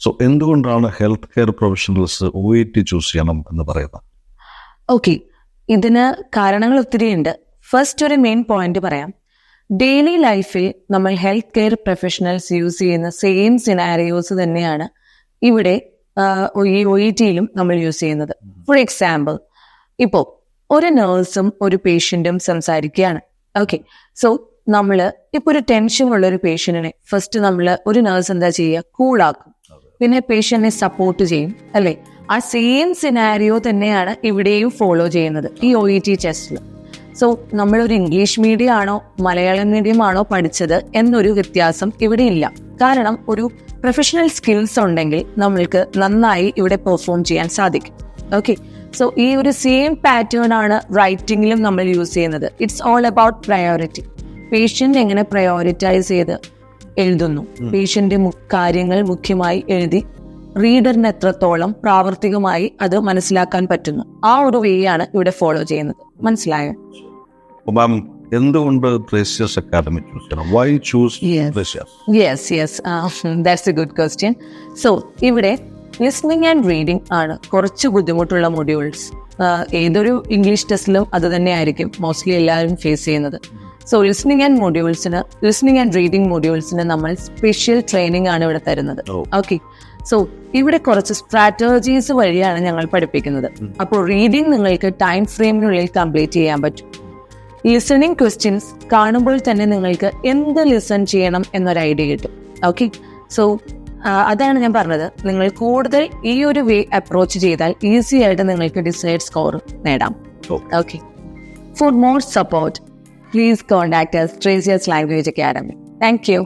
So എന്തുകൊണ്ടാണ് health care professionals OET choose ചെയ്യണം എന്ന് പറയുന്നത്? ഓക്കെ, ഇതിന് കാരണങ്ങൾ ഒത്തിരി ഉണ്ട്. ഫസ്റ്റ് ഒരു മെയിൻ പോയിന്റ് പറയാം. ഡെയിലി ലൈഫിൽ നമ്മൾ ഹെൽത്ത് കെയർ പ്രൊഫഷണൽസ് യൂസ് ചെയ്യുന്ന സെയിം സിനാരിയോസ് തന്നെയാണ് ഇവിടെ ഈ OETയിലും നമ്മൾ യൂസ് ചെയ്യുന്നത്. ഫോർ എക്സാമ്പിൾ, ഇപ്പോൾ ഒരു നേഴ്സും ഒരു പേഷ്യന്റും സംസാരിക്കുകയാണ്. ഓക്കെ, സോ നമ്മള് ഇപ്പൊ ഒരു ടെൻഷൻ ഉള്ള ഒരു പേഷ്യന്റിനെ ഫസ്റ്റ് ഒരു നേഴ്സ് എന്താ ചെയ്യുക? കൂളാക്കും. പിന്നെ പേഷ്യന്റിനെ സപ്പോർട്ട് ചെയ്യും, അല്ലെ? ആ സെയിം സിനാരിയോ തന്നെയാണ് ഇവിടെയും ഫോളോ ചെയ്യുന്നത് ഈ OET ടെസ്റ്റിൽ. സോ നമ്മളൊരു ഇംഗ്ലീഷ് മീഡിയം ആണോ മലയാളം മീഡിയം ആണോ പഠിച്ചത് എന്നൊരു വ്യത്യാസം ഇവിടെ ഇല്ല. കാരണം ഒരു പ്രൊഫഷണൽ സ്കിൽസ് ഉണ്ടെങ്കിൽ നമ്മൾക്ക് നന്നായി ഇവിടെ പെർഫോം ചെയ്യാൻ സാധിക്കും. ഓക്കെ, സോ ഈ ഒരു സെയിം പാറ്റേൺ ആണ് റൈറ്റിംഗിലും നമ്മൾ യൂസ് ചെയ്യുന്നത്. It's all about priority. Patient എങ്ങനെ പ്രയോറിറ്റൈസ് ചെയ്ത് എഴുതുന്നു, പേഷ്യന്റ് കാര്യങ്ങൾ മുഖ്യമായി എഴുതി റീഡറിന് എത്രത്തോളം പ്രാവർത്തികമായി അത് മനസ്സിലാക്കാൻ പറ്റുന്നു, ആ ഒരു വേ ആണ് ഇവിടെ ഫോളോ ചെയ്യുന്നത്. മനസ്സിലായോ? മാം, എന്തുകൊണ്ട് ത്രേസ്യസ് അക്കാദമി ചൂസ് ചെയ്യണം? Why choose Precious? Yes, that's a good question. So ഇവിടെ ലിസ്ണിംഗ് ആൻഡ് റീഡിംഗ് ആണ് കുറച്ച് ബുദ്ധിമുട്ടുള്ള മൊഡ്യൂൾസ്. ഏതൊരു ഇംഗ്ലീഷ് ടെസ്റ്റിലും അത് തന്നെ ആയിരിക്കും മോസ്റ്റ്ലി എല്ലാവരും ഫേസ് ചെയ്യുന്നത്. സോ ലിസ്ണിംഗ് ആൻഡ് റീഡിംഗ് മൊഡ്യൂൾസിന് നമ്മൾ സ്പെഷ്യൽ ട്രെയിനിങ് ആണ് ഇവിടെ തരുന്നത്. ഓക്കെ, സോ ഇവിടെ കുറച്ച് സ്ട്രാറ്റജീസ് വഴിയാണ് ഞങ്ങൾ പഠിപ്പിക്കുന്നത്. അപ്പോൾ റീഡിംഗ് നിങ്ങൾക്ക് ടൈം ഫ്രെയിമിനുള്ളിൽ കംപ്ലീറ്റ് ചെയ്യാൻ പറ്റും. ലിസണിങ് ക്വസ്റ്റ്യൻസ് കാണുമ്പോൾ തന്നെ നിങ്ങൾക്ക് എന്ത് ലിസൺ ചെയ്യണം എന്നൊരു ഐഡിയ കിട്ടും. ഓക്കെ, സോ അതാണ് ഞാൻ പറഞ്ഞത്. നിങ്ങൾ കൂടുതൽ ഈ ഒരു വേ അപ്രോച്ച് ചെയ്താൽ ഈസി ആയിട്ട് നിങ്ങൾക്ക് ഡിസൈഡ് സ്കോർ നേടാം. Okay, for more support please contact us, Precious Language Academy. Thank you.